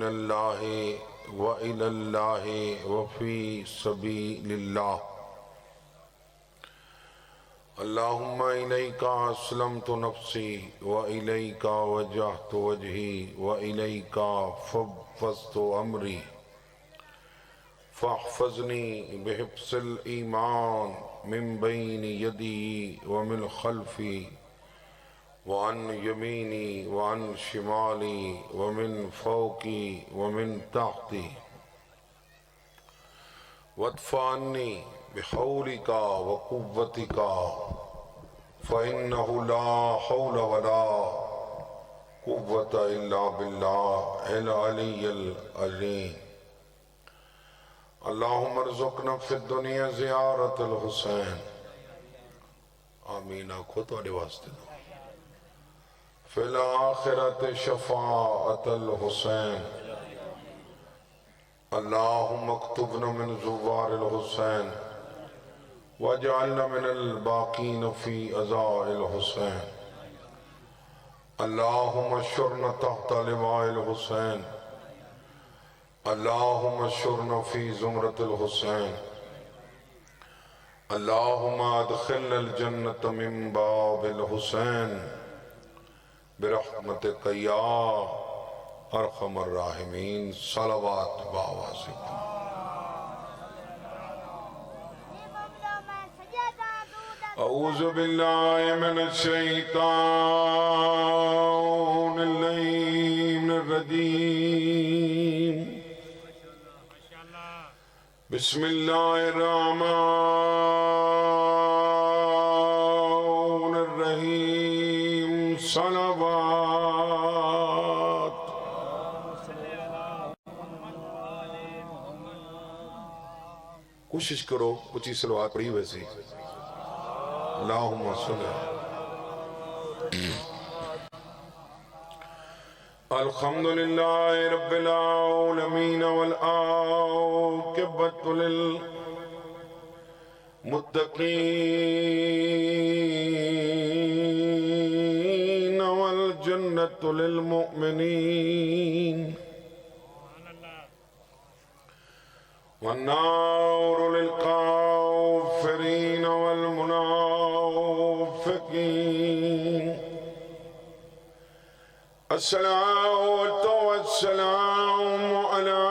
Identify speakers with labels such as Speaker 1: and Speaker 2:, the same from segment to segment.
Speaker 1: من اللہ وإلی اللہ وفی سبیل اللہ اللہم الیک اسلمت نفسی وإلیک وجہت وجہی وإلیک فوضت امری فاحفظنی بحفظ الایمان من بین یدی ومن خلفی وعن یمینی وعن شمالی ومن فوقی ومن تحتی وادفع عنی بحولک وقوتک فإنہ لا حول ولا قوة الا باللہ العلی العظیم اللہم ارزقنا فی الدنیا زیارت الحسین آمین آنکھو تو آنے واسطے دو فی الآخرت شفاعت الحسین اللہم اکتبنا من زوار الحسین واجعلنا من الباقین فی عزاء الحسین اللہم اشرنا تحت لواء الحسین اللہم اشرنا فی زمرت الحسین اللہم ادخلنا الجنت من باب الحسین برحمتک یا ارحم الراحمین صلوات باواسط اعوذ باللہ من الشیطان اللعین الرجیم بسم اللہ الرحمن الرحیم صلوات کوشش کرو کچھ صلوات پڑھی ویسے اللہم صلی الحمدللہ رب العالمین والعاقبۃ للمتقین والجنۃ للمؤمنین والنار للکافرین والمنافقین الصلاة والسلام على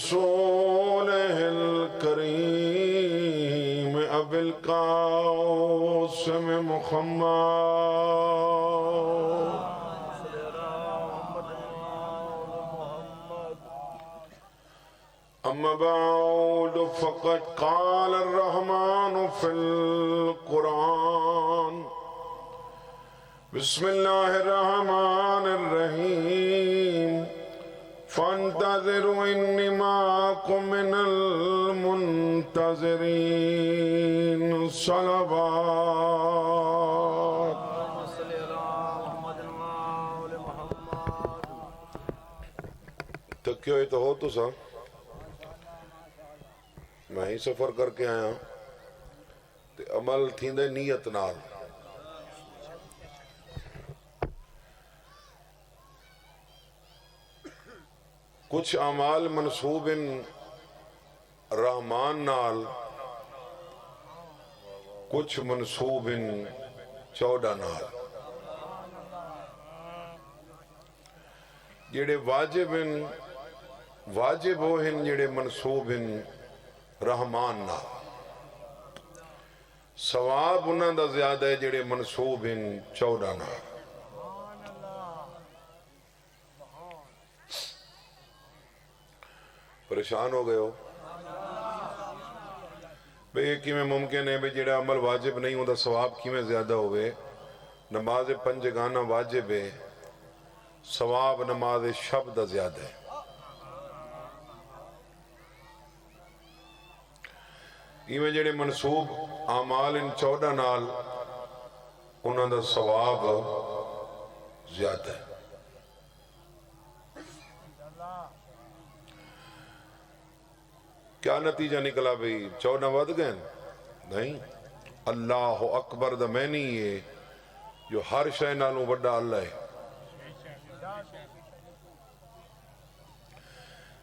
Speaker 1: رسوله الكريم أبي القاسم محمد أما بعد فقد قال الرحمن في القرآن بسم الله الرحمن الرحيم فانتظروا إني معكم من المنتظرين صلوات تکیو تو ہو تو سا میں ہی سفر کر کے آیا تے عمل تھیندے نیت نال کچھ اعمال منصوب رحمان نال کچھ منصوب چودہ نال جڑے واجب ہوئن جڑے منصوب رحمان نا ثواب انہاں دا زیادہ ہے جڑے منصوب چودہ نا پریشان ہو گئے ہو بھئی ایک میں ممکن ہے بھئی جڑا عمل واجب نہیں ہوتا ثواب کی میں زیادہ ہوئے نماز پنج گانا واجب ہے ثواب نماز شب دا زیادہ ہے ایویں جڑے منصوب اعمال ان چودہ نال انہاں دا ثواب زیادہ ہے کیا نتیجہ نکلا بھئی 14 ود گئے نہیں اللہ اکبر دا معنی ہے جو ہر شے نالوں وڈا اللہ ہے.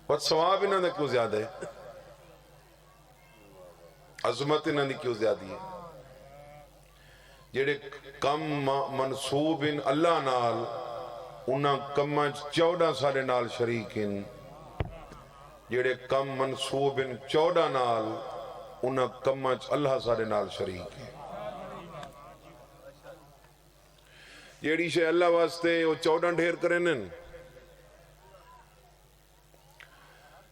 Speaker 1: پر ثواب انہاں دا کیوں زیادہ ہے؟ عظمت انہاں دی کیوں زیادہ ہے؟ جڑے کم منصوب ان اللہ نال انہاں کماں 14 سارے نال شریک ان. جڑے کم منصوب ان 14 نال انہاں کماں اللہ سارے نال شریک ہیں. جیڑی شے اللہ واسطے وہ 14 ڈھیر کرنن،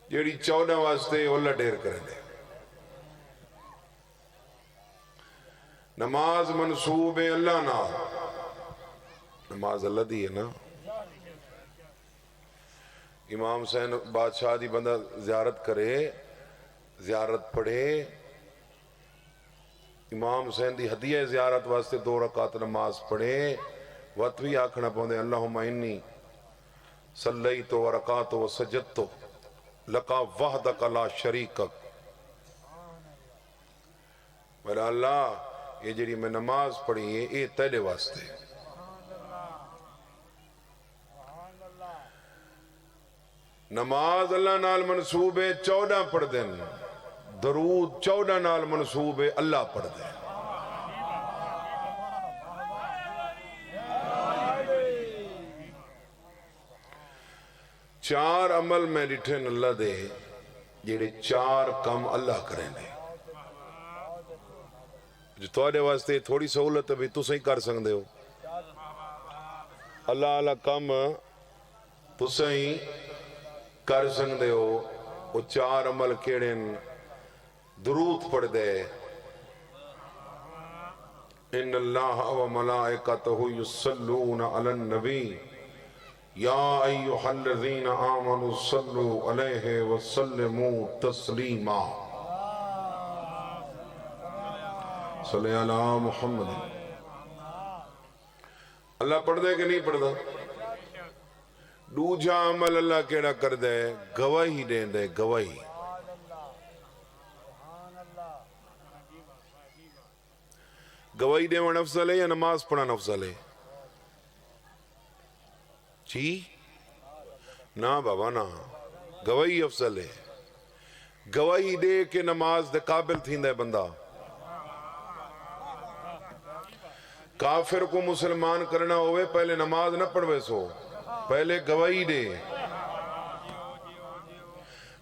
Speaker 1: جیڑی 14 واسطے وہ اللہ ڈھیر کرنے. نماز منصوب ہے اللہ نال، نماز اللہ دی ہے نا. امام حسین بادشاہ دی بندہ زیارت کرے، زیارت پڑھے، امام حسین دی ہدیہ زیارت واسطے 2 رکعت نماز پڑھے، وقت بھی آکھنا پوندے اللہم انی صلیت و رکعت و سجدت لکا وحدک لا شریکک. میرا اللہ یہ جڑی میں نماز پڑھی ہے یہ تیرے واسطے. نماز اللہ نال منصوب ہے 14 پڑھ دین، درود 14 نال منصوب ہے اللہ پڑھ دین. چار عمل میں ڈٹھن اللہ دے جڑے 4 کم اللہ کریں دے. جو تواڈے واسطے تھوڑی سہولت بھی تسیں کر سکدے ہو. اللہ اللہ کم تسیں کر سکدے ہو. وہ 4 عمل کیڑے درود پڑھ دے. ان اللہ و ملائکتہ یصلون علی النبی یا ایہا الذین آمنوا صلوا علیہ وسلموا تسلیما. صلی علی محمد. اللہ پڑھ دے کہ نہیں پڑھ دا؟ دوجا عمل اللہ کیڑا کر دے؟ گواہی دین دے. گواہی گواہی دیون افضل ہے یا نماز پڑھنا افضل ہے؟ جی نا بابا نا، گواہی افضل ہے. گواہی دے کے نماز دے قابل تھیندا ہے بندہ. کافر کو مسلمان کرنا ہوئے پہلے نماز نہ پڑھوے سو، پہلے گواہی دے.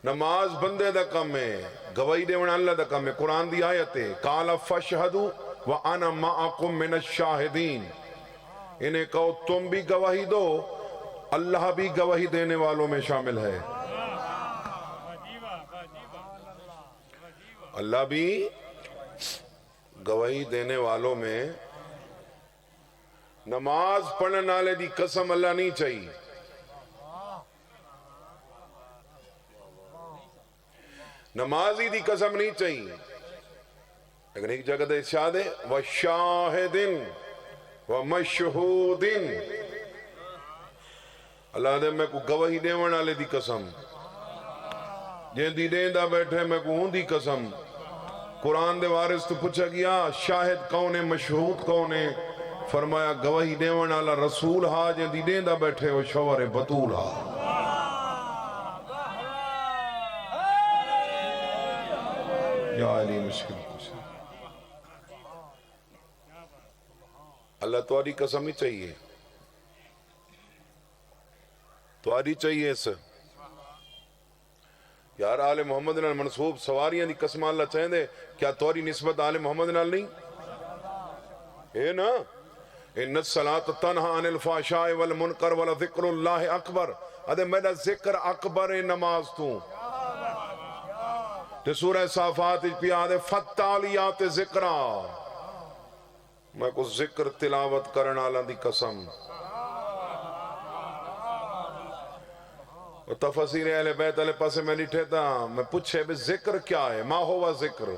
Speaker 1: نماز بندے دا کم ہے، گواہی دے ون اللہ دا کم ہے. قرآن دی آیت ہے قال فاشہدوا وانا معکم من الشاہدین. انہیں کہو تم بھی گواہی دو، اللہ بھی گواہی دینے والوں میں شامل ہے. اللہ بھی گواہی دینے والوں میں. نماز پڑھنے والے دی قسم اللہ نہیں چاہیے. نمازی دی قسم نہیں چاہیے. لیکن ایک جگہ دے ارشاد ہے وَشَاهِدٍ وَمَشْهُودٍ. اللہ دے میں کو گواہی دیون والے دی قسم، جن دی دیندا بیٹھے میں کو ہوں دی قسم. قرآن دے وارث تو پوچھا گیا شاہد کون ہے مشہود کون ہے؟ فرمایا گواہی دیون والا رسول ہا، جن دی دیندا بیٹھے وہ شوہر بطول ہا. یا علی مشکل کچھ اللہ تمہاری قسم ہی چاہیے، تمہاری چاہیے. اس یار آل محمد نال منصوب سواریاں دی قسم اللہ چاہیں دے، کیا تمہاری نسبت آل محمد نال نہیں؟ اے نا ان الصلاۃ تنہا عن الفحشاء والمنکر ولذکر اللہ اکبر. ادھے میرا ذکر اکبر نماز تو. تے سورہ صافات پیا دے فتالیات ذکرہ. میں کو ذکر تلاوت کرنا اللہ دی قسم. تفسیر اہل بیت علیہ پاسے میں لٹھے تھا، میں پوچھے بے ذکر کیا ہے؟ ما ہوا ذکر؟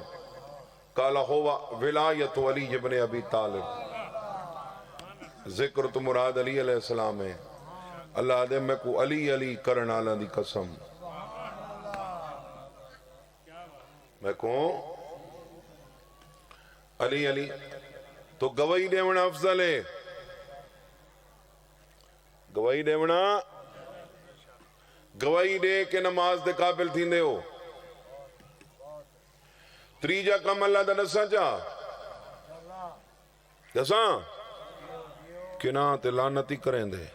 Speaker 1: قال ہوا ولایت علی ابن ابی طالب. ذکر تو مراد علی علیہ السلام ہے. اللہ دے میں کو علی علی کرنا اللہ دی قسم. میں کو علی علی تو گواہی دیونا افضل ہے، گواہی دیونا، گواہی دے کے نماز دے قابل تھیندے ہو۔ تریجا کم اللہ دا دساں چاہ دساں کنا تے لعنتی کریں دے،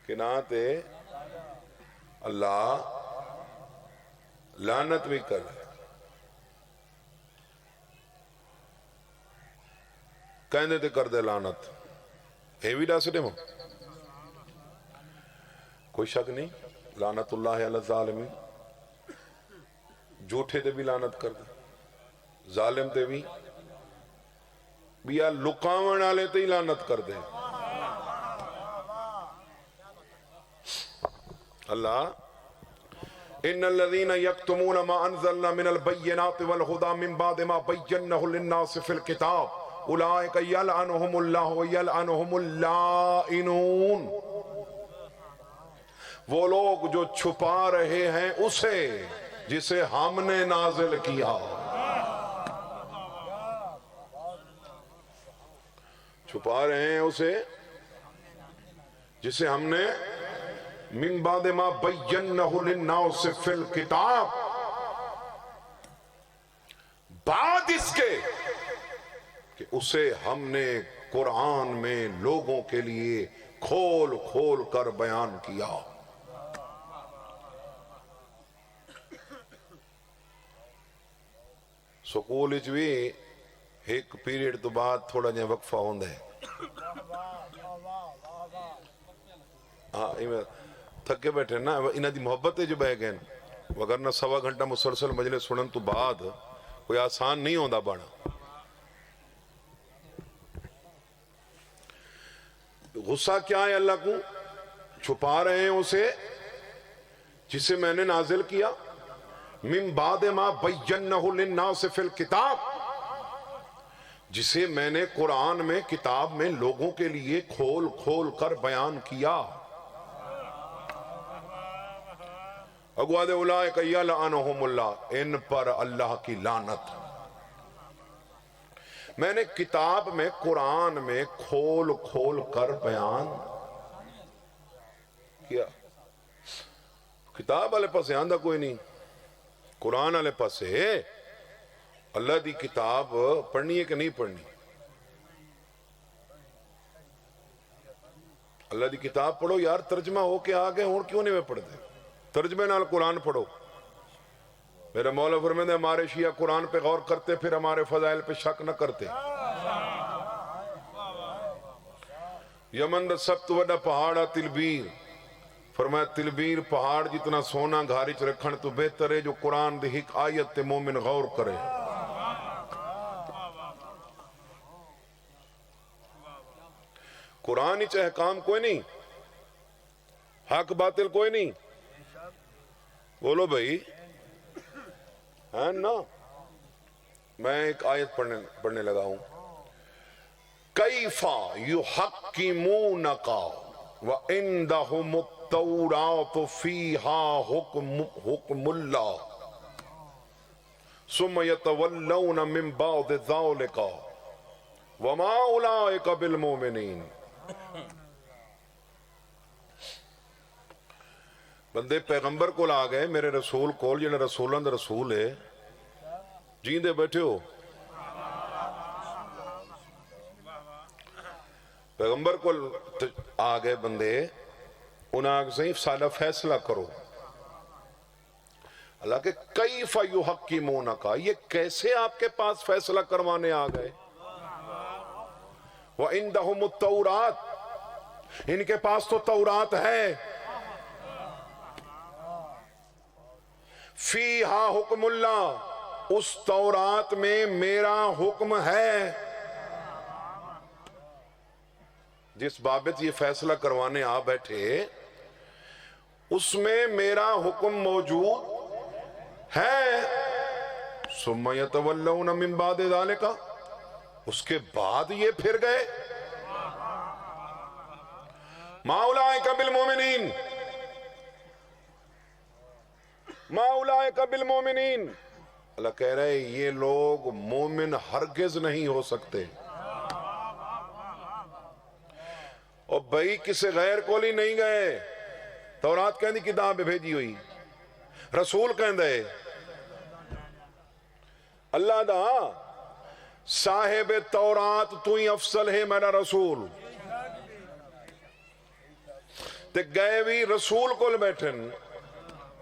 Speaker 1: کنا تے اللہ لعنت بھی کر دے، کہندے تے کر دے لعنت، اے بھی ڈا سٹے ماں کوئی شک نہیں، لعنت اللہ علی الظالمین، جھوٹے تے بھی لعنت کر دے، ظالم تے بھی بیا لکاون آلے تے ہی لعنت کر دے۔ اللہ ان الذين يكتمون ما انزلنا من البينات والهدى من بعد ما بيناه للناس في الكتاب اولئك يلعنهم الله ويلعنهم اللائنون، وہ لوگ جو چھپا رہے ہیں اسے جسے ہم نے نازل کیا، چھپا رہے ہیں اسے جسے ہم نے من بعد ما بینہ للناس فی الکتاب، بعد اس کے کہ اسے ہم نے قرآن میں لوگوں کے لیے کھول کھول کر بیان کیا۔ سکول بھی ایک پیریڈ تو بعد تھوڑا جہاں وقفہ ہوندہ ہے، ہاں تھکے بیٹھے نا، انہاں دی محبت ہے جو بہ گئے، وگرنہ 1.25 گھنٹہ مسلسل مجلس سنن تو بعد کوئی آسان نہیں ہوندہ بڑا۔ غصہ کیا ہے اللہ کو؟ چھپا رہے ہیں اسے جسے میں نے نازل کیا، من بعد ما بینہ للناس فی الکتاب، جسے میں نے قرآن میں کتاب میں لوگوں کے لیے کھول کھول کر بیان کیا۔ اگواد اولئک یلعنہم اللہ، ان پر اللہ کی لعنت۔ میں نے کتاب میں قرآن میں کھول کھول کر بیان کیا۔ کتاب والے پاسے آندہ کوئی نہیں، قرآن والے پاسے اللہ دی کتاب پڑھنی ہے کہ نہیں پڑھنی؟ اللہ دی کتاب پڑھو یار، ترجمہ ہو کے آگے ہوں کیوں نہیں میں پڑھتے؟ ترجمے نال قرآن پڑھو۔ میرا مولا فرماتے ہیں ہمارے شیعہ قرآن پہ غور کرتے پھر ہمارے فضائل پہ شک نہ کرتے۔ یمن دا سب تو بڑا پہاڑا تلبیر، فرمایا تلبیر پہاڑ جتنا سونا گھاری چ رکھن تو بہتر ہے جو قرآن دی ایک آیت تے مومن غور کرے۔ قرآن ہی احکام کوئی نہیں، حق باطل کوئی نہیں، بولو بھائی ہے نا۔ میں ایک آیت پڑھنے لگا ہوں، کیفا یحکمونک وعندہم التوراۃ فیہا حکم اللہ ثم یتولون من بعد ذلک وما اولئک بالمؤمنین۔ بندے پیغمبر کو لا گئے، میرے رسول کو، جنہیں رسولان دا رسول ہے، جیندے بیٹھے ہو، پیغمبر کو آگئے بندے، انہاں آگے صحیح سادہ فیصلہ کرو۔ اللہ کہ کیف یحکمونک، یہ کیسے آپ کے پاس فیصلہ کروانے آگئے؟ وعندہم التورات، ان کے پاس تو تورات ہے، فیہا حکم اللہ، اس تورات میں میرا حکم ہے۔ جس بابت یہ فیصلہ کروانے آ بیٹھے اس میں میرا حکم موجود ہے۔ ثم یتولون من بعد ذلک، اس کے بعد یہ پھر گئے۔ ما اولئک بالمؤمنین، ما اولئک بالمؤمنین، اللہ کہہ رہے یہ لوگ مومن ہرگز نہیں ہو سکتے. اور بھائی کسی غیر کولی نہیں گئے. تورات کہندی کتاب بھیجی ہوئی، رسول کہندے اللہ دا صاحب تورات تو ہی افضل ہے میرا رسول. تے گئے بھی رسول کو بیٹھن،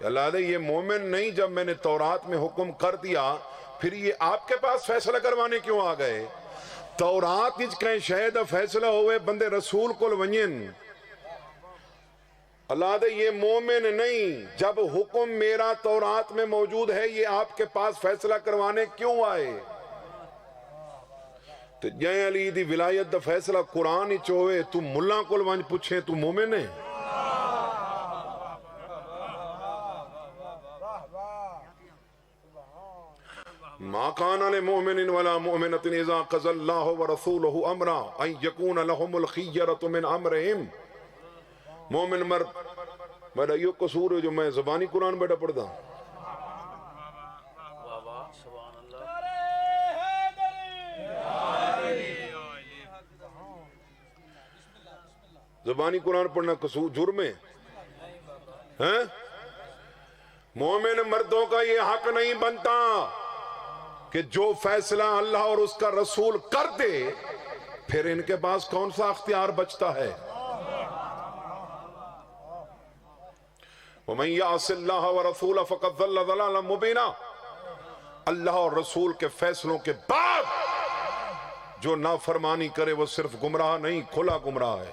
Speaker 1: اللہ دے یہ مومن نہیں، جب میں نے تورات میں حکم کر دیا پھر یہ آپ کے پاس فیصلہ کروانے کیوں آ گئے؟ تورات اچ کہیں شاید فیصلہ ہوئے بندے رسول کو ونجن. اللہ دے یہ مومن نہیں، جب حکم میرا تورات میں موجود ہے یہ آپ کے پاس فیصلہ کروانے کیوں آئے؟ تو جائیں علی دی ولایت دا فیصلہ قرآن ہی چوئے، تو ملہ کل ونج پوچھے تو مومن ہے؟ ما كان لمؤمن ولا مؤمنة إذا قضى الله ورسوله أمرا أن يكون لهم الخيرة من أمرهم. مومن مرد میرا یہ قصور ہے جو میں زبانی قرآن بیٹا پڑھتا ہوں. زبانی قرآن پڑھنا قصور جرم ہے؟ مومن مردوں کا یہ حق نہیں بنتا کہ جو فیصلہ اللہ اور اس کا رسول کر دے پھر ان کے پاس کون سا اختیار بچتا ہے؟ وَمَن يَعْصِ اللَّهَ وَرَسُولَهُ فَقَدْ ضَلَّ ضَلَالًا مُبِينًا. اللہ اور رسول کے فیصلوں کے بعد جو نافرمانی کرے وہ صرف گمراہ نہیں، کھلا گمراہ ہے.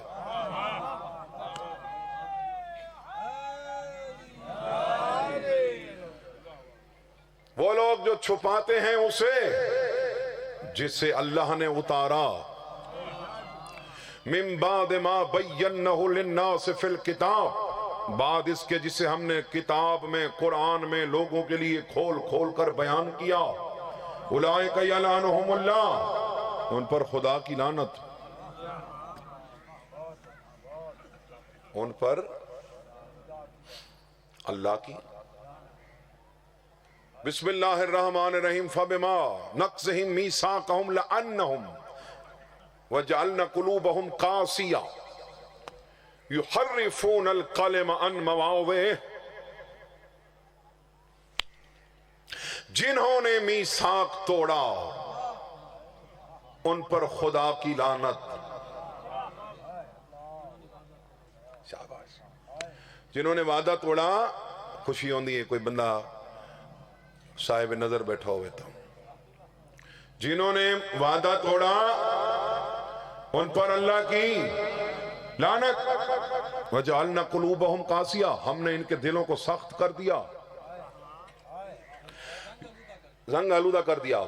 Speaker 1: وہ لوگ جو چھپاتے ہیں اسے جسے اللہ نے اتارا، من بعد ما بینہ للناس فی الکتاب، بعد اس کے جسے ہم نے کتاب میں قرآن میں لوگوں کے لیے کھول کھول کر بیان کیا. اولئک یلعنہم اللہ، ان پر خدا کی لعنت، ان پر اللہ کی. بسم اللہ الرحمن الرحیم. فبما نقضهم میثاقهم لعنهم وجعلنا قلوبهم قاسیہ یحرفون الکلم عن مواضعہ. جنہوں نے میثاق توڑا ان پر خدا کی لعنت. شاباش. جنہوں نے وعدہ توڑا، خوشی ہوندی ہے کوئی بندہ صاحب نظر بیٹھا ہوئے تھا، جنہوں نے وعدہ توڑا ان پر اللہ کی لعنت. وَجَعَلْنَا قُلُوبَهُمْ قَاسِيَةً، ہم نے ان کے دلوں کو سخت کر دیا، زنگ آلودہ کر دیا.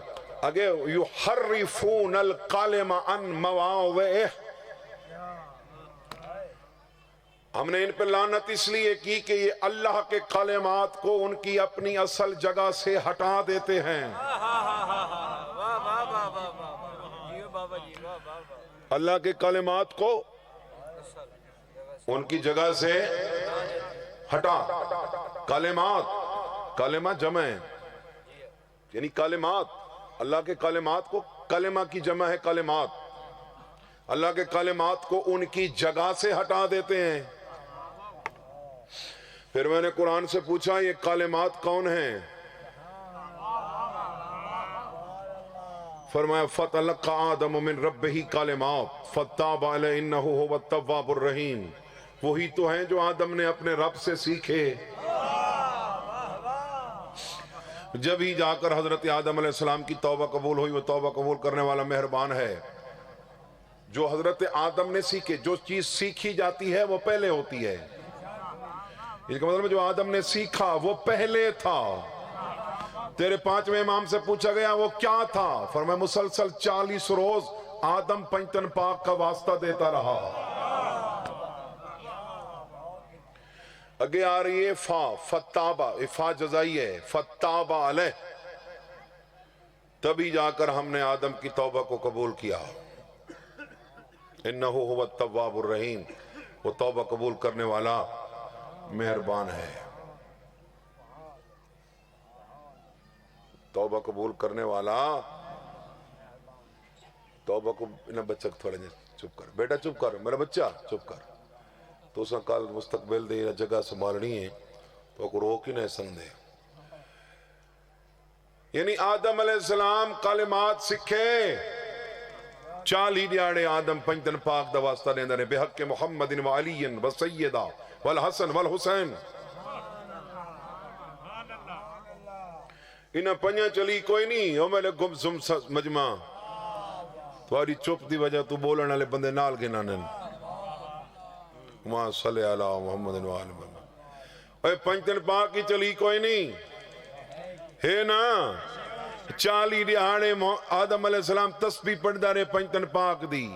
Speaker 1: آگے يُحَرِّفُونَ الْقَلِمَ عَن مَوَاضِعِهِ، ہم نے ان پہ لعنت اس لیے کی کہ یہ اللہ کے کلمات کو ان کی اپنی اصل جگہ سے ہٹا دیتے ہیں. اللہ کے کلمات کو ان کی جگہ سے ہٹا. کلمات، کلمہ جمع ہے، یعنی کلمات، اللہ کے کلمات کو، کلمہ کی جمع ہے کلمات. اللہ کے کلمات کو ان کی جگہ سے ہٹا دیتے ہیں. پھر میں نے قرآن سے پوچھا یہ کلمات کون ہیں؟ فرمایا فَتَلَقَّى آدَمُ مِن رَبِّهِ کلمات فَتَّابَ عَلَيْهِ إِنَّهُ هُوَ التَّوَّابُ الرَّحِيمُ. وہی تو ہیں جو آدم نے اپنے رب سے سیکھے. جب ہی جا کر حضرت آدم علیہ السلام کی توبہ قبول ہوئی، وہ توبہ قبول کرنے والا مہربان ہے. جو حضرت آدم نے سیکھے، جو چیز سیکھی جاتی ہے وہ پہلے ہوتی ہے. اس کا مطلب جو آدم نے سیکھا وہ پہلے تھا. تیرے پانچویں امام سے پوچھا گیا وہ کیا تھا؟ فرمایا مسلسل 40 روز آدم پنجتن پاک کا واسطہ دیتا رہا. اگے آ رہی ہے فا، فتابہ، فا جزائی ہے، فتابہ علیہ، تبھی جا کر ہم نے آدم کی توبہ کو قبول کیا. انہ هو التواب الرحیم، وہ توبہ قبول کرنے والا مہربان ہے. توبہ قبول کرنے والا توبہ کو انہیں بچہ تھوڑے چپ کر، بیٹا چپ کر، میرا بچہ چپ کر، تو اس نے کل مستقبل دے جگہ سنبھالنی ہے تو کو روک ہی نہیں سندے. یعنی آدم علیہ السلام کلمات سکھے 40 دیاڑے آدم پنجتن پاک دا واسطہ لیندہ نے بحق محمد و علی و سیدہ والحسن والحسین. انہاں پنجا چلی کوئی نہیں او میں نے گم سم مجمع تواری چپ دی وجہ تو بولن والے بندے نال گنانن وہاں صلی اللہ محمد و علی محمد. اے پنجتن پاک کی چلی کوئی نہیں ہے نا. 40 دیہاڑے آدم علیہ السلام تسبیح پڑھدا رہے پنجتن پاک دی.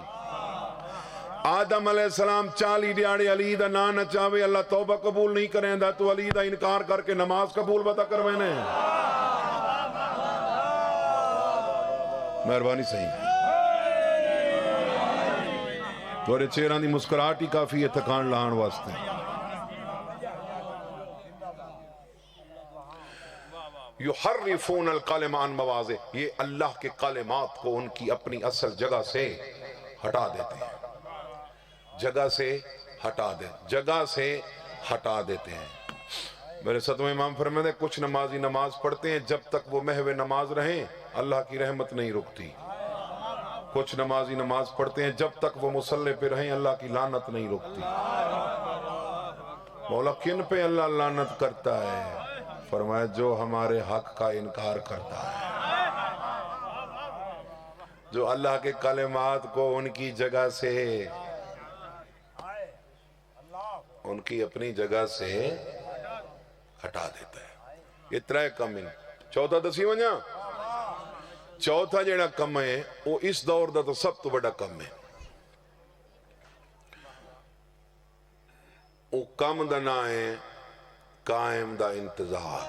Speaker 1: آدم علیہ السلام 40 دیہاڑے علی دا نا نہ چاہے اللہ توبہ قبول نہیں کریں دا تو علی دا انکار کر کے نماز قبول بتا کروینے. مہربانی صحیح تھوڑے چہران دی مسکراہٹ ہی کافی ہے تھکان لہان واسطے. یحرفون الکلم عن مواضع، یہ اللہ کے کلمات کو ان کی اپنی اصل جگہ سے ہٹا دیتے ہیں، جگہ سے ہٹا دیتے ہیں. میرے ساتویں امام فرماتے ہیں کچھ نمازی نماز پڑھتے ہیں جب تک وہ محو نماز رہیں اللہ کی رحمت نہیں رکتی. کچھ نمازی نماز پڑھتے ہیں جب تک وہ مصلی پہ رہیں اللہ کی لعنت نہیں رکتی. مولا کن پہ اللہ لعنت کرتا ہے؟ فرمایا جو ہمارے حق کا انکار کرتا ہے، جو اللہ کے کلمات کو ان کی جگہ سے ان کی اپنی جگہ سے ہٹا دیتا ہے. یہ ترے کم ہیں. چوتھا دسی ونجا چوتھا جڑا کم ہے وہ اس دور دا تو سب تو بڑا کم ہے. وہ کم دا نہ ہے قائم دا انتظار.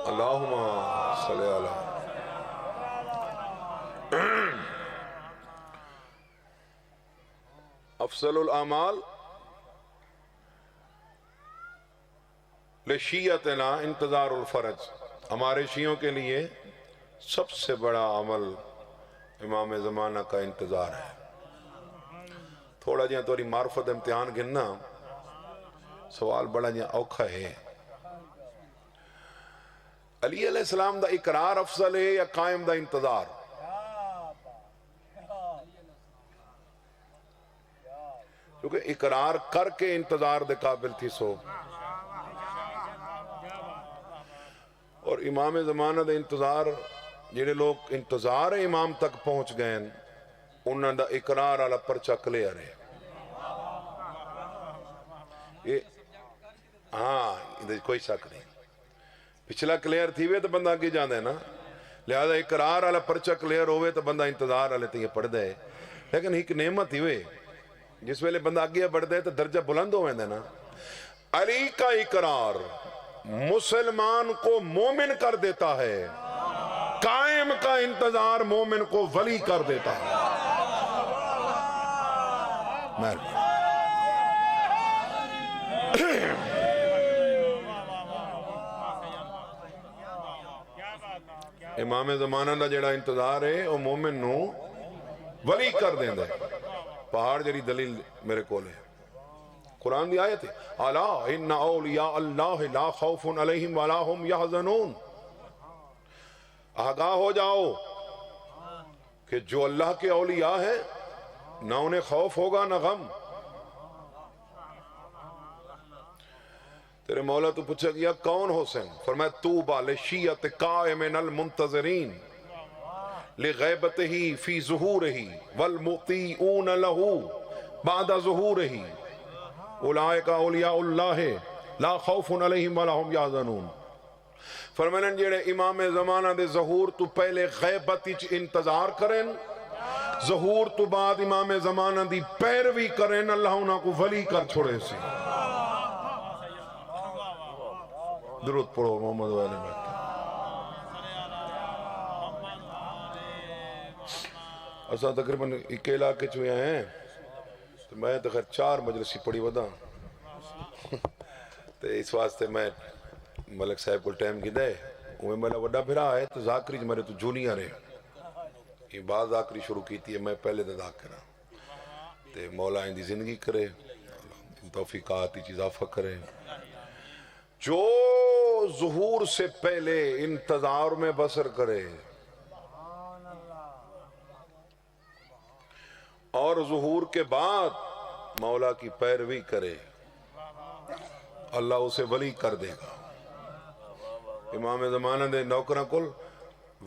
Speaker 1: اللہم صلی اللہ. افضل الاعمال لشیعتنا انتظار الفرج، ہمارے شیعوں کے لیے سب سے بڑا عمل امام زمانہ کا انتظار ہے. تھوڑا جہاں توری معرفت امتحان گننا سوال بڑا جہاں اوکھا ہے. علی علیہ السلام دا اقرار افضل ہے یا قائم دا انتظار؟ کیونکہ اقرار کر کے انتظار دے قابل تھی سو، اور امام زمانہ دے انتظار جڑے لوگ انتظار امام تک پہنچ گئے انہاں دا اقرار والا پرچہ کلیئر ہے. ہاں کوئی شک نہیں، پچھلا کلیئر تھی وے تو بندہ آگے جاندے نا. لہذا اقرار والا پرچہ کلیئر ہوئے تو بندہ انتظار والے تے پڑھ دے. لیکن ایک نعمت ہی وے جس ویلے بندہ آگے بڑھ دے تو درجہ بلند ہو ویندے نا. علی کا اقرار مسلمان کو مومن کر دیتا ہے، قائم کا انتظار مومن کو ولی کر دیتا ہے. امام زمانہ دا جڑا انتظار ہے وہ مومن نو ولی کر دیں دے. پہاڑ جڑی دلیل میرے کول ہے، قرآن دی آیت ہے الا ان اولیاء اللہ لا خوف علیہم ولا هم یحزنون. آگاہ ہو جاؤ کہ جو اللہ کے اولیاء ہیں نہ انہیں خوف ہوگا نہ غم. تیرے مولا تو پوچھا گیا کون حسین؟ فرمایا طوبی لشیعۃ قائمن المنتظرین لغیبتہ فی ظہورہ والمطیعون لہ بعد ظہورہ اولئک اولیاء اللہ لا خوف علیہم ولا هم یحزنون. فرمایا جڑے امام زمانہ دے ظہور تو پہلے غیبت وچ انتظار کریں، ظہور تو بعد امام زمانہ دی پیروی کریں، اللہ انہاں کو ولی کر چھوڑے سی. درود پڑھو محمد و آلہ محمد. اسا تقریباً ایک علاقے چویا ہیں تو میں تو خیر 4 مجلسی پڑھی ودا تو اس واسطے میں ملک صاحب کو ٹائم کی دے وہ میرا وڈا بھرا ہے تو ذاکری میرے تو جونیئر ہے یہ بعد ذاکری شروع کی تھی میں پہلے تو ذاکرہ تے مولا ان دی زندگی کرے توفیقات کی اضافہ کرے جو ظہور سے پہلے انتظار میں بسر کرے اور ظہور کے بعد مولا کی پیروی کرے اللہ اسے ولی کر دے گا امام زمانہ دے نوکرہ کل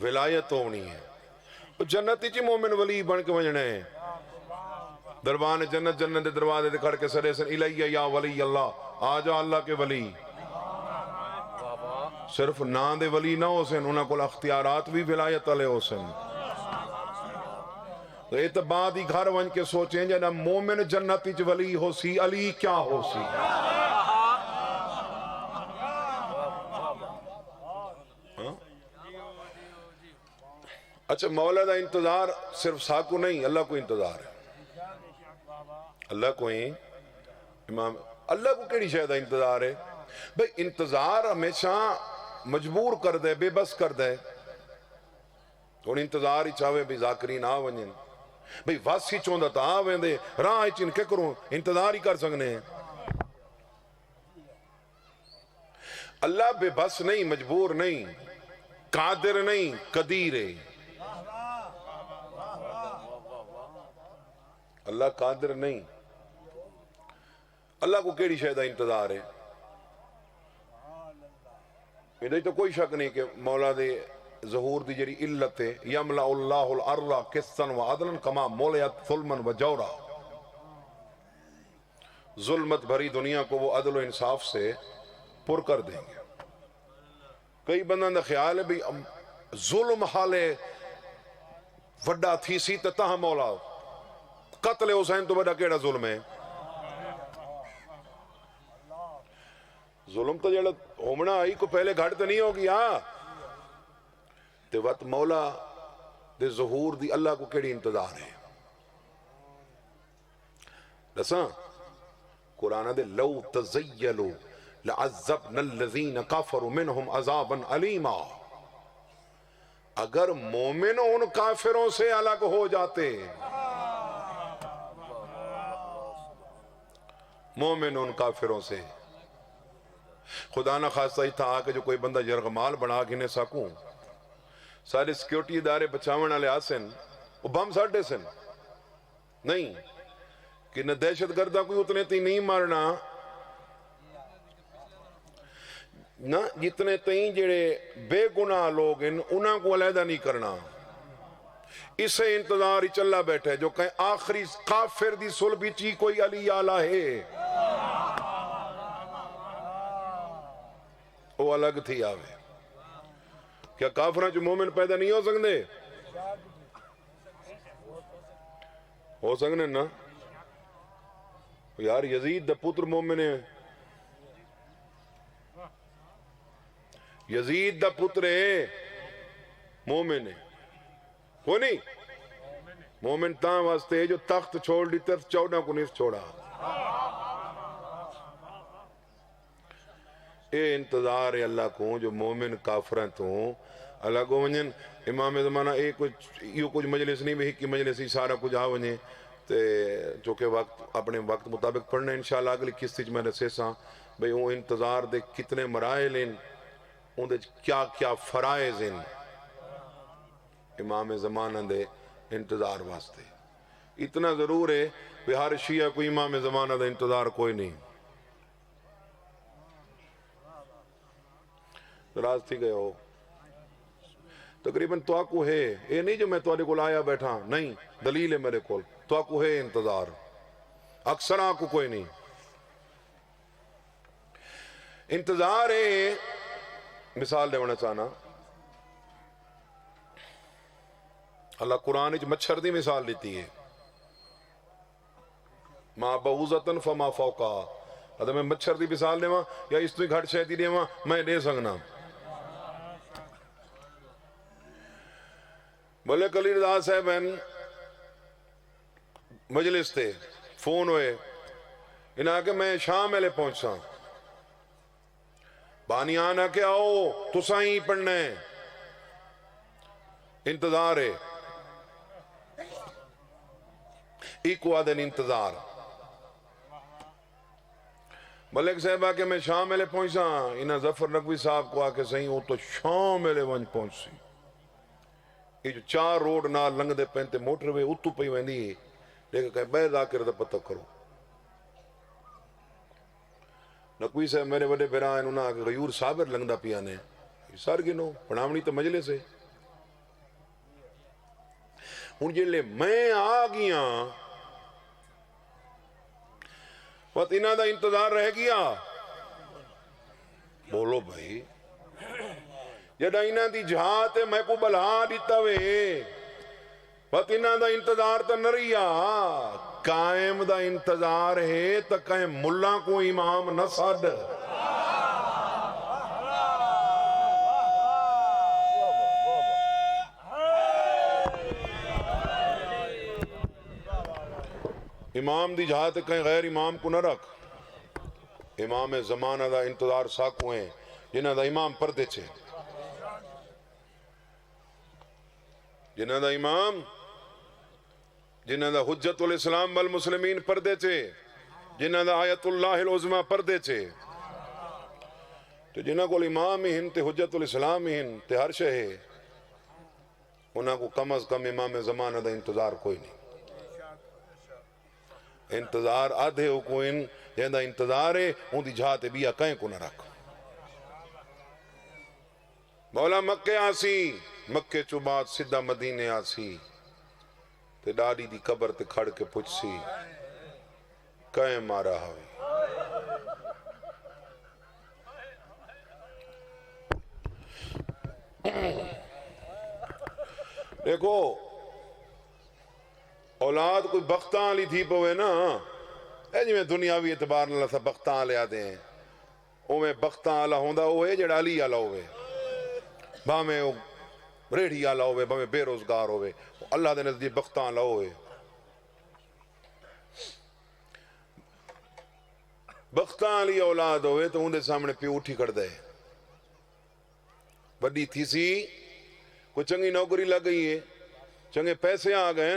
Speaker 1: ولایت ہونی ہے جنتی چی مومن ولی بن کے وجنے ہیں دربان جنت جنت دے دروازے دے کھڑ کے سرے سن الیہ یا ولی اللہ آجا اللہ کے ولی صرف نام دے ولی نہ ہو سن انہاں کو اختیارات بھی ولایت علیہ ہو سن تو اعتباد ہی گھر ون کے سوچیں جنہ مومن جنتی چ ولی ہو سی علی کیا ہو سی اچھا مولا دا انتظار صرف ساکو نہیں اللہ کو انتظار ہے اللہ کو ہی امام اللہ کو کیڑی شاید انتظار ہے بھئی انتظار ہمیشہ مجبور کر دے بے بس کر دے اور انتظار ہی چاہوے بھی ذاکرین آ ونجن بھئی واسی چوندہ تا آ ویندے راہ ہی چن کے کروں انتظار ہی کر سکنے ہیں اللہ بے بس نہیں مجبور نہیں قادر نہیں قدیر ہے اللہ قادر نہیں اللہ کو کیڑی شاید انتظار ہے یہ تو کوئی شک نہیں کہ مولا دے ظہور دی جری علت ہے یملأ اللہ الارض قسطا وعدلا کما ملئت ظلما وجورا ظلمت بھری دنیا کو وہ عدل و انصاف سے پر کر دیں گے کئی بندہ دا خیال ہے بھی ظلم حالے وڈا تھی سی تتاہ مولا قتل حسین تو بڑا کیڑا ظلم ہے ظلم تو جڑا ہومنا آئی کو پہلے گھڑ تو نہیں ہوگی تے وقت مولا دے ظہور دی اللہ کو کیڑی انتظار ہے دساں قرآن دے لو تزیلو لعذبنا الذین کافروا منہم عذابا علیما اگر مومن ان کافروں سے الگ ہو جاتے مومن ان کافروں سے خدا نہ خواستہ ہی تھا آکے جو کوئی بندہ یرغمال بنا گھنے سکوں سارے سیکیورٹی ادارے بچاون والے آسن وہ بم ساڑھے سن نہیں کہ نہ دہشت گردہ کوئی اتنے تھی نہیں مارنا نہ جتنے تئیں جڑے بے گناہ لوگ ان انہاں کو علیحدہ نہیں کرنا اسے انتظار ہی چلا بیٹھے جو کہیں آخری کافر دی صلبی چی کوئی علی آلہ ہے وہ الگ تھی آوے کیا کافران جو مومن پیدا نہیں ہو سکتے ہو سکنے نا یار یزید دا پتر مومن ہے یزید دا پتر ہے مومن ہے وہ نہیں مومن تاں واسطے جو تخت چھوڑ دی طرف 14 کو نہیں چھوڑا اے انتظار ہے اللہ کو جو مومن کافران تو اللہ کو ونجن امام زمانہ اے کچھ مجلس نہیں بھی کی مجلس ہی سارا کچھ آ ونجے چونکہ وقت اپنے وقت مطابق پڑھنا انشاءاللہ اگلی قسط میں رسے ساں بھئی وہ انتظار دے کتنے مراحل ہیں ان دے کیا کیا فرائض ہیں امام زمانہ دے انتظار واسطے اتنا ضرور ہے کہ ہر شیعہ کو امام زمانہ دے انتظار کوئی نہیں راز تھی گئے ہو تقریباً تو آکو ہے یہ نہیں جو میں تو آنے کو لایا بیٹھا نہیں دلیل ہے میرے کول تو آکو ہے انتظار اکثر آکو کوئی نہیں انتظار ہے مثال دے ہونا چاہنا اللہ قرآن اچھ مچھر دی مثال لیتی ہے ما بعوزتن فما فوقا اگر میں مچھر دی مثال دے ماں یا اس تو گھٹ شہدی دے ماں میں دے سکنا ملک علی رضا صاحب مجلس تھے فون ہوئے انہاں کہ میں شام میں لے پہنچا بانی آنا کہ آؤ تساں ہی پڑھنا ہے انتظار ہے ایک وعدن انتظار ملک صاحبہ کہ میں شام میں لے پہنچا انہاں ظفر نقوی صاحب کو آکے صحیح ہو تو شام میں لے ونج پہنچ سی یہ جو 4 روڈ نہ لنگ دے پینتے موٹر وے اتو پئی ویندی ہے لیکن کہیں بے ذاکر دا پتہ کرو نقوی صاحب میرے وڈے بھرائیں انہاں آکے غیور صابر لنگ دا پیانے سار گنو پڑھاونی تو مجلس ہے ہن جلے میں آ گیا وقت انہاں دا انتظار رہ گیا بولو بھائی جڑا انہاں دی جہات ہے میں کو بلا دیتا وے وقت انہاں دا انتظار تو نہ رہیا قائم دا انتظار ہے تو کہیں ملا کو امام نہ ساڈ امام دی جہات کہیں غیر امام کو نہ رکھ امام زمانہ دا انتظار ساکو ہیں جنہ دا امام پردے چھے جنہ دا امام جنہ دا حجت الاسلام والمسلمین پردے چھے جنہ دا آیت اللہ العظمہ پردے چھے تو جنہ کو امام ہی ہن تے حجت الاسلام ہی ہن تے ہر شے ہے انہاں کو کم از کم امام زمانہ دا انتظار کوئی نہیں انتظار آدھے ہو کو ان جہاں دا انتظار ہے ان دی جہاتے بیا کہیں کو نہ رکھ مولا مکہ آسی مکہ چو بعد سدھا مدینے آسی تے ڈاڈی دی قبر تے کھڑ کے پوچھ سی کہیں مارا ہوئی دیکھو اولاد کوئی بختان لی تھی پوے نا اے جی میں دنیاوی اعتبار نہ لسا بختان لے آدے ہیں او میں بختان آلہ ہوندہ ہوئے جڑا علی آلہ ہوئے باہمیں ریڑھی آلہ ہوئے باہمیں بے روزگار ہوئے اللہ دے نزدیک بختان آلہ ہوئے بختان لی اولاد ہوئے تو اندے سامنے پہ اٹھی کر دے بڑی تھی سی کوئی چنگی نوکری لگ گئی ہے چنگے پیسے آ گئے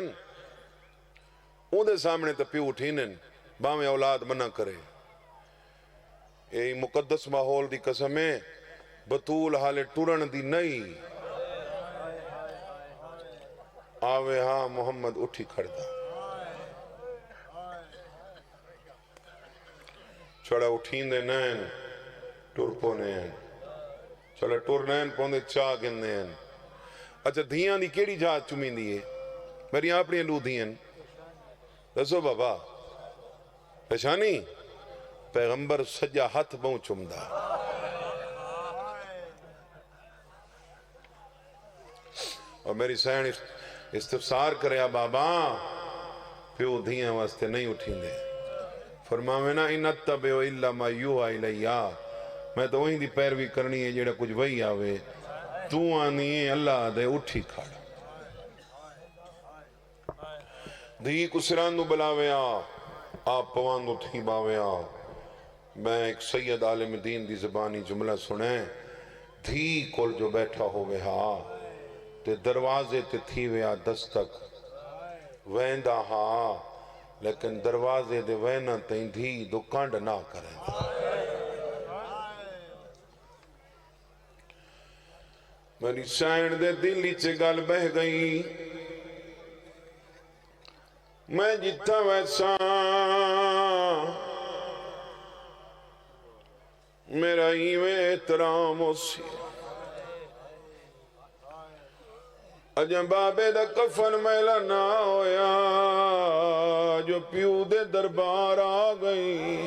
Speaker 1: اندے سامنے تو پیو اٹھینن باہمیں اولاد منع کرے یہ مقدس ماحول دی قسمیں بطول حال ٹورن دی نہیں آوے ہاں محمد اٹھی کھڑدا چھڑا اٹھین دے نین ٹور پونین چھڑا ٹور نین پوندے چاہ گندین اچھا دھیاں دی کیڑی جہاز چمین دیئے میری اپنی لو دھیاں دسو بابا پہچانی پیغمبر سجا ہاتھ بہوں چمدہ اور میری سین استفسار کریا بابا پیو دھیاں واسطے نہیں اٹھیں دے فرماوینا انتبعو الا ما یوحا الیہ میں تو وہیں دی پیروی کرنی ہے جڑا کچھ وہی آوے تو آنی ہے اللہ دے اٹھی کھڑا دھی کو سراندو بلاویا آپ پواندو تھی باویا میں ایک سید عالم دین دی زبانی جملہ سنیں دھی کول جو بیٹھا ہوئے ہاں تے دروازے تے تھی ویا دستک ویندہ ہاں لیکن دروازے دے وینا تین دھی دو کانڈ نہ کریں میری سائن دے دلی چے گل بہ گئی میں جتا ویسا میرا ایویں احترام اسی اجاں بابے دا کفن میلا نہ ہویا جو پیو دے دربار آ گئی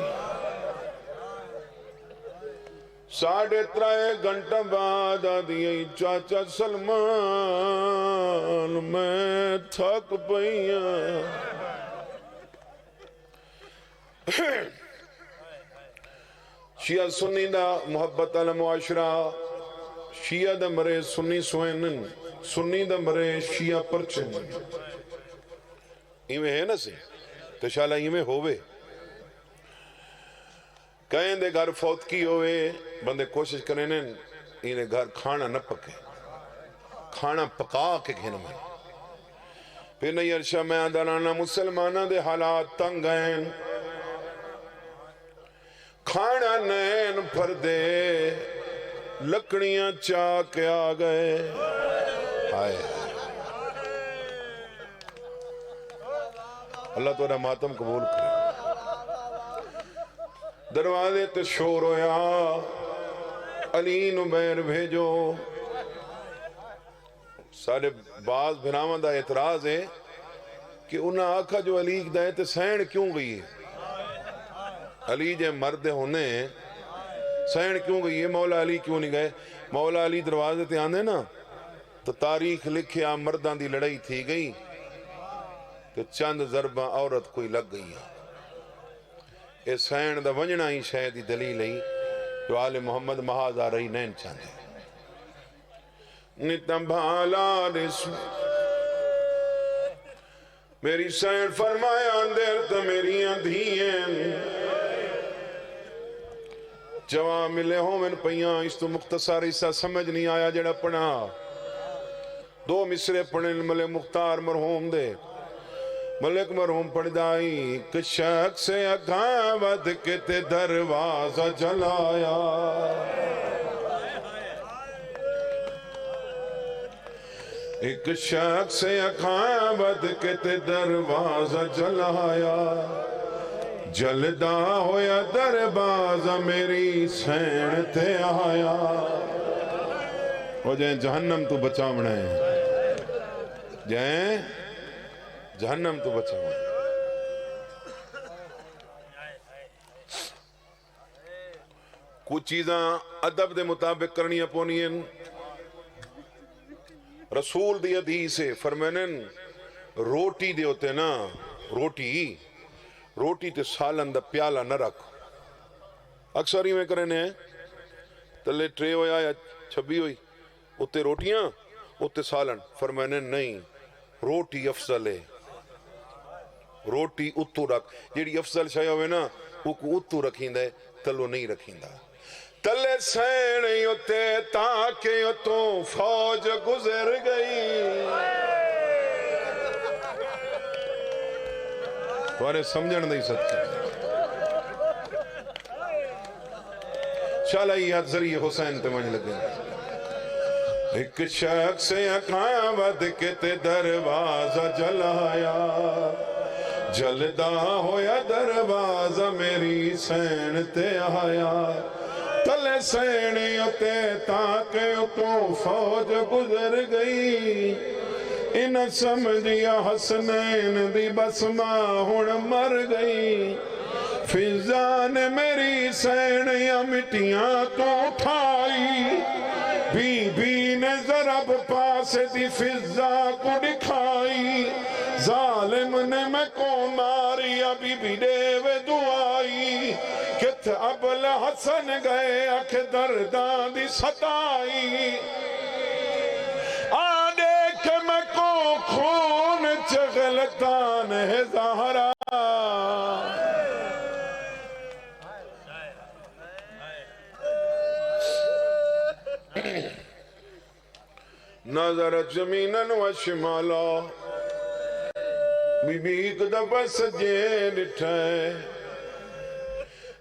Speaker 1: 3.5 گھنٹہ بعد آدھی چاچا سلمان میں تھک پئیاں شیعہ سنی دا محبت المعاشرہ شیعہ دا مرے سنی سوینن سنی دا مرے شیعہ پرچن ایمیں ہے نا سے تشالہ ایمیں ہووے کہیں دے گھر فوتکی ہوئے بندے کوشش کریں انہیں گھر کھانا نہ پکے، کھانا پکا کے گھن میں پھر نہیں ارشا میں آدھانا مسلمانہ دے حالات تنگ ہیں، کھانا نین پھر دے لکڑیاں چاہ کے آ گئے، آئے اللہ تعالیٰ ماتم قبول کرے۔ دروازے تے شور ہویا، علی نبیر بھیجو۔ سارے بعض بھراواں دا اعتراض ہے کہ انہاں آکھا جو علی دائیں تے سین کیوں گئی ہے؟ علی جے مرد ہونے سین کیوں گئی ہے؟ مولا علی کیوں نہیں گئے؟ مولا علی دروازے تے آنے نا تو تاریخ لکھیا مردان دی لڑائی تھی گئی تو چند ضرباں عورت کوئی لگ گئی ہے۔ اے سین دا ونجنا ہی شاید دلیل ہے جو آل محمد محاذ آ رہی نین چاندے نتم بھالا رسم میری سین فرمایا اندر تو میری اندھییں جواب ملے ہوں من پیاں اس تو مختصر اسا سمجھ نہیں آیا جڑا پڑھا دو مصرے پڑھن ملے مختار مرحوم دے ملک مرحوم پڑھ دائی کہ شخص سے اگاوت کے تے دروازہ جلایا ایک شخص سے اگاوت کے تے دروازہ جلایا جلدا ہویا دروازہ میری سین تے آیا ہو جائیں جہنم تو بچاونا ہے جائیں جہنم تو بچاونا ہے کچھ چیزاں ادب دے مطابق کرنی پونی ہیں رسول دی حدیث ہے فرمینن روٹی دے ہوتے نا روٹی تے سالن دا پیالہ نہ رکھ اکثر ہی میں کرنے ہیں تلے ٹرے ہویا یا چھبی ہوئی اتے روٹیاں اتے سالن فرمانے نہیں روٹی افضل ہے روٹی اتو رکھ جیڑی افضل شاید ہوئے نا وہ کو اتو رکھیں دے تلو نہیں رکھیں دا تلے سینی اتے تاکہ اتو فوج گزر گئی تمہارے سمجھن نہیں سکتے شالائی یاد ذریعہ حسین تے مجھ لگے ایک شخص اقامت کے تے دروازہ جلایا جلدا ہویا دروازہ میری سین تے آیا تلے سینی اتے تاکہ اتو فوج گزر گئی ان سمجھیا حسنین دی بسمہ ہون مر گئی فضا نے میری سینیاں مٹیاں تو اٹھائی بی نے ضرب پاس دی فضا کو دکھائی ظالم نے میں کو ماری بی دیوے دعائی کت ابل حسن گئے اکھ دردان دی ستائی خون چغلتان ہے زہرا نظرت زمیناً و شمالا بی بی ایک دفعہ سجے ڈٹھائے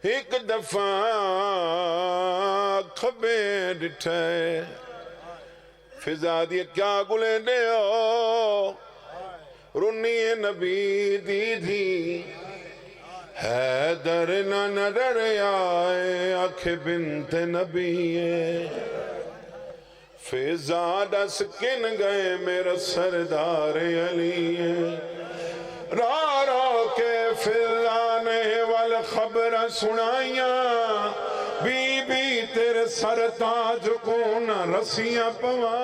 Speaker 1: ایک دفعہ کھبے ڈٹھائے فضا دی کیا گلے دے ہو رنی نبی دی دی حیدر نہ نظر آئے آنکھ بنت نبی فضا دس کن گئے میرا سردار علی را رو کے فضا نے والخبر سنائیاں بی بی تیرے سر تاج کو نہ رسیاں پوا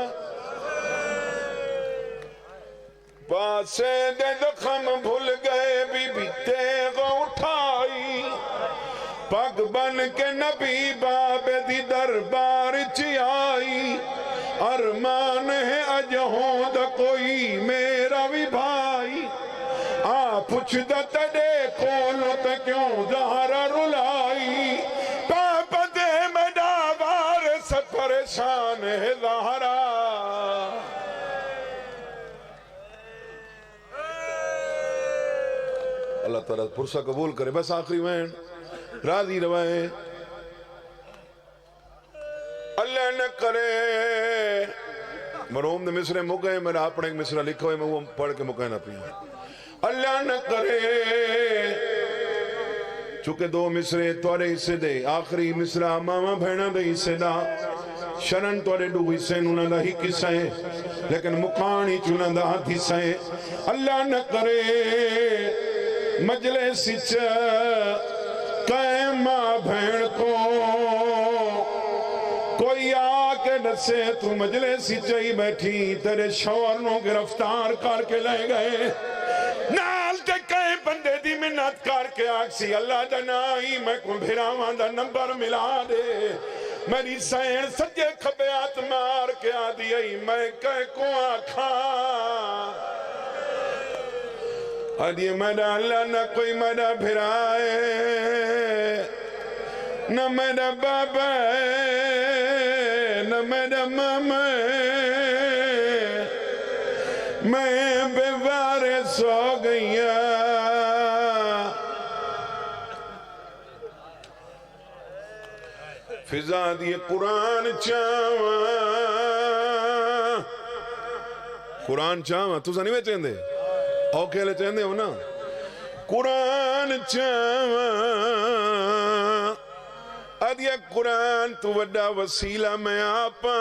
Speaker 1: پاسے دے دخم بھول گئے بی بی تیغ اٹھائی پگ بن کے نبی باب دی دربار چی آئی ارمان ہے اج ہوں دا کوئی میرا بھی بھائی پوچھ دا تڑے کولو تے کیوں زہرا رلائی احسان ہے ظاہرا اللہ تعالیٰ پرسہ قبول کرے بس آخری وین راضی روائے اللہ نہ کرے مروم نے مصرے مکے میرا اپنے ایک مصرہ لکھا ہوئے میں وہ پڑھ کے مکے نہ پیا اللہ نہ کرے چونکہ دو مصرے توڑے حصے دے آخری مصرہ ماما بھینا دے حصے دا شرن توڑے دو حصے نونا دا ہی قصہ ہے لیکن مکانی چونا دا ہاتھ حصہ ہے اللہ نہ کرے مجلس قائم ماں بھین کو کوئی آکے ڈسے تو مجلس چاہی بیٹھی تیرے شوہر نو گرفتار کر کے لے گئے نال تے کئے بندے دی منت کر کے آکسی اللہ جنائی میں کو بھراوان دا نمبر ملا دے میری سین سجے کھبیات مار کے آدھی آئی میں کہے کو آکھا آدھی میرا اللہ نہ کوئی میرا بھرائے نہ میرا بابا نہ میرا ماما میں بے وارث ہو گیا فضا دیے قرآن چاواں قرآن چاواں تو سا نہیں میں چاہندے اوکے لے چاہندے ہو نا قرآن چاواں ادیا قرآن تو وڈا وسیلہ میں آپا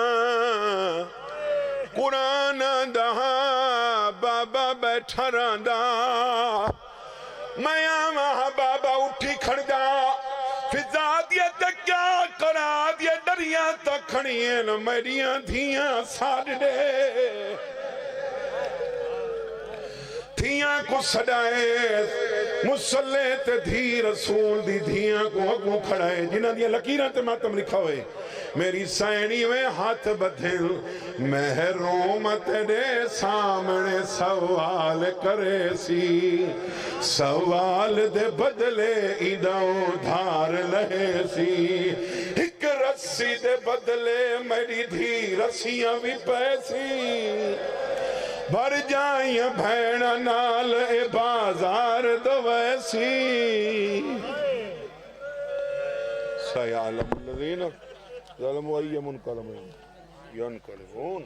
Speaker 1: قرآن دہا بابا بیٹھا راندا میں آمہ بابا اٹھی کھڑدا فضا دیا تکیا کرا دیا دریا تک کھڑیے نہ میریاں دھیاں ساڑھ دے دھیاں کو سڑائے مسلح تے دھی رسول دی دھیاں کو اگوں کھڑائے جنہاں دیا لکیرہ تے ماتم لکھا ہوئے میری سینی میں ہاتھ بدھل محروم تیرے سامنے سوال کرے سی سوال دے بدلے ایداؤں دھار لہے سی ایک رسی دے بدلے میری دھی رسیاں بھی پیسی بھر جائیں بھیڑا نال اے بازار دو ویسی سیعلم الذین ظلموا ای منقلبون ینقلبون